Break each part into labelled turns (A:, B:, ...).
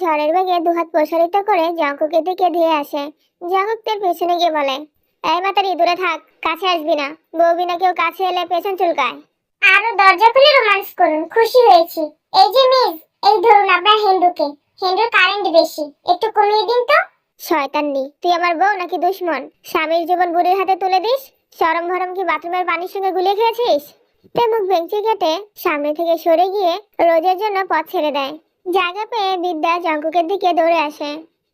A: ঝড়ের বেগে দুহাত প্রসারিত করে জঙ্কুকের দিকে ধেয়ে আসে। জঙ্কুক তার পেছনে গিয়ে বলে, এই মাতারি দূরে থাক, কাছে আসবি না। বউ বিনা কেউ কাছে এলে পেছন চুলকায়। আরো দরজা খুলে রোমান্স করুন, খুশি হয়েছি। এই যে মিস, এই ধরুন আপনার হেন্ডুকে। হেন্ডুর কারেন্ট বেশি, একটু কমিয়ে দিন তো। শয়তাননি, তুই আমার বউ নাকি দুশ্মন? স্বামীর জীবন বুড়ির হাতে তুলে দিস? শরম ভরম কি বাথরুমের পানির সঙ্গে গুলিয়ে খেয়েছিস? তে মুখ ভেঙচি কেটে সামনে থেকে সরে গিয়ে রোজের জন্য পথ ছেড়ে দেয়। জায়গা পেয়ে বিদ্যা জঙ্কুকের দিকে দৌড়ে আসে।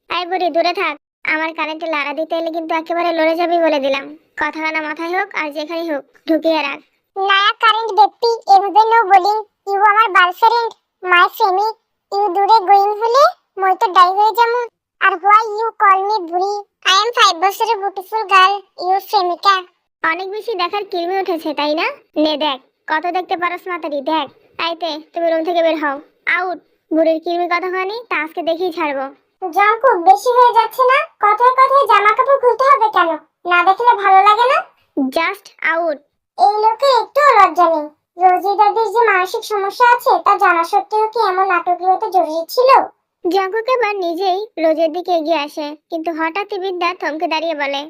A: আই বুড়ি দূরে থাক, আমার কারেন্টে লাড়া দিতে এলে কিন্তু একেবারে লড়ে যাবি বলে দিলাম। কথা কানা মাথায় হোক আর যেখানে হোক, ঢুকিয়ে রাখ। নায়া কারেন্ট বেপি, এভাবে নো বোলিং। ইউ আমার গার্লফ্রেন্ড, মাই প্রেমিক। ইউ দূরে গোয়িং হলে মই তো ডাই হয়ে যামু। আর হোয়াই ইউ কল মি বুড়ি? আই এম 5 বছরের বিউটিফুল গার্ল, ইউর প্রেমিকা। অনেক বেশি দেখার কিরমি উঠেছে তাই না? নে দেখ, কত দেখতে পারস মাতারি, দেখ। আইতে, তুমি রুম থেকে বের হও। আউট। বুড়ির কিরমি কথা হয়নি, তা আজকে দেখেই ছাড়বো। জঙ্কুক, বেশি হয়ে যাচ্ছে না? কথায় কথায় জামা কাপড় খুলতে হবে কেন? না দেখলে ভালো লাগে না? Just out. এই লোকে একটু লজ্জা নেই। রোজি দাদির যে মানসিক সমস্যা আছে তা জানা সত্ত্বেও কি এমন নাটকীয়তা জরুরি ছিল? জঙ্কুক এবার নিজেই রোজের দিকে এগিয়ে আসে, কিন্তু হঠাৎই বিদ্যা থমকে দাঁড়িয়ে বলে,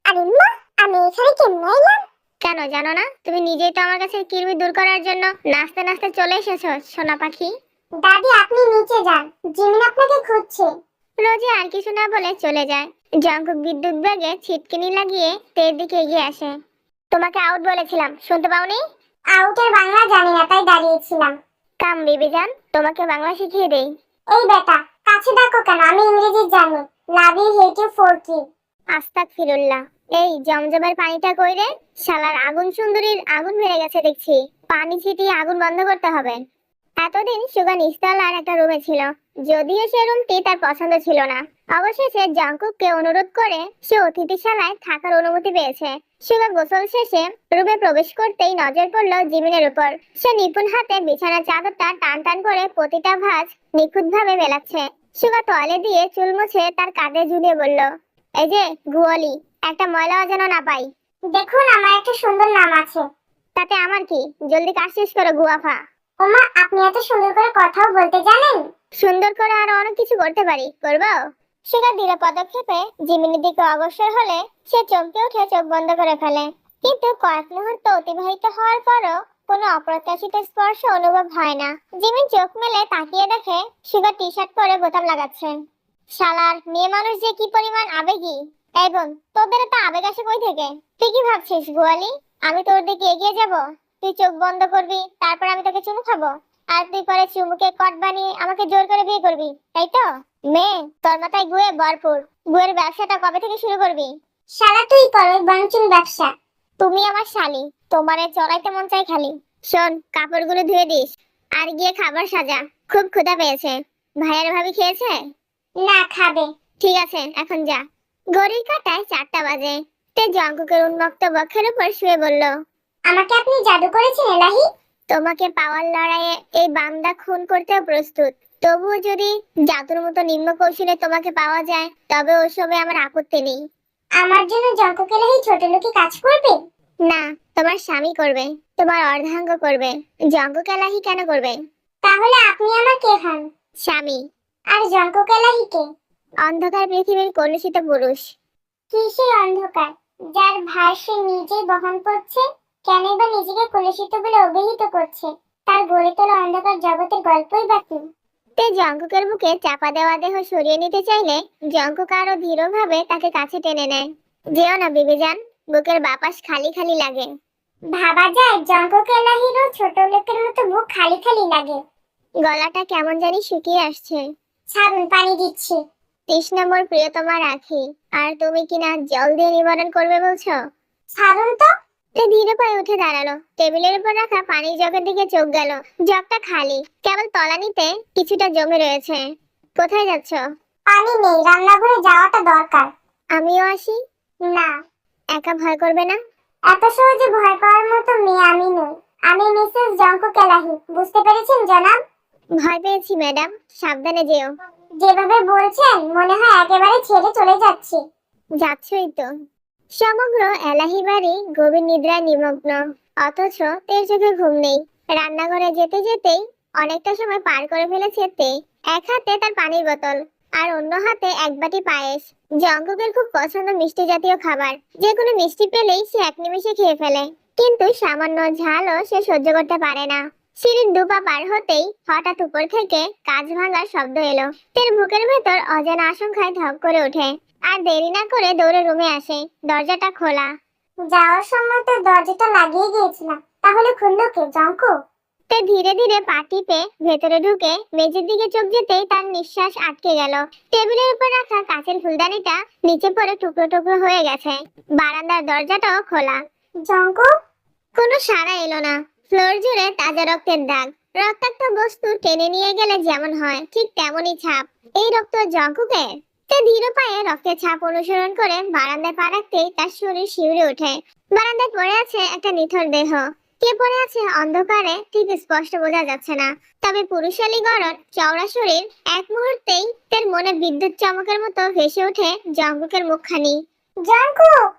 A: আরে মা, আমি এখানে কেমনে এলাম? কেন জানো না? তুমি নিজেই তো আমার কাছে কিরমি দূর করার জন্য নাচতে নাচতে চলে এসেছো সোনা পাখি। দাদি, আপনি নিচে যান, জিমিন আপনাকে খুঁজছে। রোজি আর কিছু না বলে চলে যায়। জঙ্কুক বিদ্যুৎ বেগে ছিটকিনি লাগিয়ে তের দিকে এগিয়ে আসে। তোমাকে আউট বলেছিলাম, শুনতে পাওনি? আউটের বাংলা জানি না, তাই দাঁড়িয়েছিলাম। কাম বেবি জান, তোমাকে বাংলা শিখিয়ে দেই। এই বেটা, কাছে ডাকো কেন? আমি ইংরেজি জানি। Love you, hate you, for কি? আস্তাগফিরুল্লাহ। এই জমজমের পানিটা কই রে? শালার আগুন সুন্দরীর আগুন বেড়ে গেছে দেখছি। পানি ছিটিয়ে আগুন বন্ধ করতে হবে। এতদিন সুগা নিচতলার একটা রুমে ছিল, যদিও সে রুমটি তার পছন্দ ছিল না। অবশেষে জঙ্কুককে অনুরোধ করে সে অতিথিশালায় থাকার অনুমতি পেয়েছে। সুগা গোসল শেষে রুমে প্রবেশ করতেই নজর পড়ল জিমিনের উপর। সে নিপুণ হাতে বিছানার চাদরটা টান টান করে প্রতিটা ভাঁজ নিখুঁতভাবে মেলাচ্ছে। সুগা তোয়ালে দিয়ে চুল মুছে তার কাঁধে ঝুলিয়ে বলল, এই যে গুয়ালি, একটা ময়লাও যেন না পাই। দেখুন, আমার একটা সুন্দর নাম আছে। তাতে আমার কি? জলদি কাজ শেষ করো গুয়াফা। ওমা, আপনি এত সুন্দর করে কথাও বলতে জানেন? সুন্দর করে আরো অনেক কিছু করতে পারি, করবো? সেটা ধীরে পদক্ষেপে জিমিনের দিকে অগ্রসর হলে সে চমকে উঠে চোখ বন্ধ করে ফেলে। কিন্তু কয়েক মুহূর্ত অতিবাহিত হওয়ার পরও কোনো অপ্রত্যাশিত স্পর্শ অনুভব হয় না। জিমিন চোখ মেলে তাকিয়ে দেখে সুগা টি শার্ট পরে বোতাম লাগাচ্ছে। শালার মেয়ে মানুষ যে কি পরিমাণ আবেগী! এবং তোদের তো আবেগ আসে কই থেকে? তুই কি ভাবছিস গোয়ালি, আমি তোর দিকে এগিয়ে যাব? তুই চোখ বন্ধ করবি, তারপর আমি তোকে চুমু খাবো, আর তুই পরে চুমুকে কট বানিয়ে আমাকে জোর করে বিয়ে করবি, তাই তো? মেয়ে, তোর মাথায় গুয়ে ভরপুর। গুয়ের ব্যবসাটা কবে থেকে শুরু করবি? শালা তুই কর ওই বাঞ্চুন ব্যবসা। তুমি আমার শালি, তোমারে চড়াইতে মন চাই খালি। শোন, কাপড়গুলো ধুয়ে দিস, আর গিয়ে খাবার সাজা। খুব ক্ষুধা পেয়েছে। ভাইয়ের ভাবি খেয়েছে? না, খাবে। ঠিক আছে, এখন যা। ঘড়ির কাঁটায় 4টা বাজে। তে জঙ্কুকের উন্মুক্ত বক্ষের উপর শুয়ে বলল, আমাকে আপনি জাদু করেছেন এলাহি? তোমাকে পাওয়ার লড়াইয়ে এই বান্দা খুন করতেও প্রস্তুত। তবুও যদি জাদুর মতো নিম্ন কৌশলে তোমাকে পাওয়া যায়, তবে ওসবে আমার আপত্তি নেই। আমার জন্য জঙ্কুক এলাহি ছোট লোকে কাজ করবে? না, তোমার স্বামী করবে, তোমার অর্ধাঙ্গ করবে। জঙ্কুক এলাহি কেন করবে? তাহলে আপনি আমার কে হন? স্বামী। আর জঙ্কুক এলাহি কে? অন্ধকার পৃথিবীর কলুষিত পুরুষ। কিসের অন্ধকার, যার ভার সে নিজে বহন করছে? কেন বা নিজেকে কলুষিত বলে অভিহিত করছে? তার গড়ে তোলা অন্ধকার জগতের গল্পই বাকি। তে জঙ্কুকের বুকে চাপা দেওয়া দেহ সরিয়ে নিতে চাইলে জঙ্কুক আরো ধীরভাবে তাকে কাছে টেনে নেয়। যেও না বিবিজান, বুকের বাপাস খালি খালি লাগে। ভাবা যায় জঙ্কুক এলাহিরও ছোট লোকের মতো বুক খালি খালি লাগে। গলাটা কেমন জানি শুকিয়ে আসছে। ছাড়ুন, পানি দিচ্ছি। তৃষ্ণা মোর প্রিয়তমা রাখি, আর তুমি কিনা জল দিয়ে নিবারণ করবে বলছো? ছাড়ুন তো। ধীরে পায়ে উঠে দাঁড়ালো। টেবিলের উপর রাখা পানির জগের দিকে চোখ গেল। জগটা খালি, কেবল তলানিতে কিছুটা জমে রয়েছে। কোথায় যাচ্ছ? পানি নেই, রান্নাঘরে যাওয়াটা দরকার। আমিও আসি? না। একা ভয় করবে না? এত সহজে ভয় পাওয়ার মতো মেয়ে আমি নই। আমি মিসেস জঙ্কুক এলাহি, বুঝতে পেরেছেন জনাব? ভয় পেয়েছি ম্যাডাম, সাবধানে যেও। যেভাবে বলছেন মনে হয় একেবারে ছেড়ে চলে যাচ্ছি। যাচ্ছই তো। সমগ্র এলাহি বাড়ি গভীর নিদ্রায় নিমগ্ন, অথচ তের চোখে ঘুম নেই। রান্নাঘরে যেতে যেতেই অনেকটা সময় পার করে ফেলেছে তে। এক হাতে তার পানির বোতল আর অন্য হাতে এক বাটি পায়েস। জঙ্কুকের খুব পছন্দ মিষ্টি জাতীয় খাবার, যে কোনো মিষ্টি পেলেই সে এক নিমিষে খেয়ে ফেলে, কিন্তু সামান্য ঝালও সে সহ্য করতে পারে না। সিঁড়ির দুপা পার হতেই হঠাৎ উপর থেকে কাঁচ ভাঙার শব্দ এলো। তের বুকের ভেতর অজানা আশঙ্কায় ধক করে ওঠে, আর দেরি না করে দৌড়ে রুমে আসে। দরজাটা খোলা।
B: যাওয়ার সময় তো দরজাটা লাগিয়ে গিয়েছিলাম, তাহলে খুললো কে জঙ্কুক?
A: তে ধীরে ধীরে পা টিপে ভেতরে ঢুকে মেঝের দিকে চোখ যেতেই তার নিঃশ্বাস আটকে গেল। টেবিলের উপর রাখা কাঁচের ফুলদানিটা নিচে পড়ে টুকরো টুকরো হয়ে গেছে। বারান্দার দরজাটাও খোলা।
B: জঙ্কুক?
A: কোনো সাড়া এলো না। ফ্লোর জুড়ে তাজা রক্তের দাগ। রক্তাক্ত বস্তু টেনে নিয়ে গেলে যেমন হয় ঠিক তেমনই ছাপ। এই রক্ত জঙ্কুকের। তে ধীর পায়ে রক্তের ছাপ অনুসরণ করে বারান্দায় পা রাখতেই তার শরীর শিউরে ওঠে। বারান্দায় পড়ে আছে একটা নিথর দেহ। কে পড়ে আছে অন্ধকারে ঠিক স্পষ্ট বোঝা যাচ্ছে না, তবে পুরুষালী গড়ন, চওড়া শরীর। এক মুহূর্তেই তার মনে বিদ্যুৎ চমকের মতো ভেসে ওঠে জঙ্কুকের মুখখানি।
B: জঙ্কুক!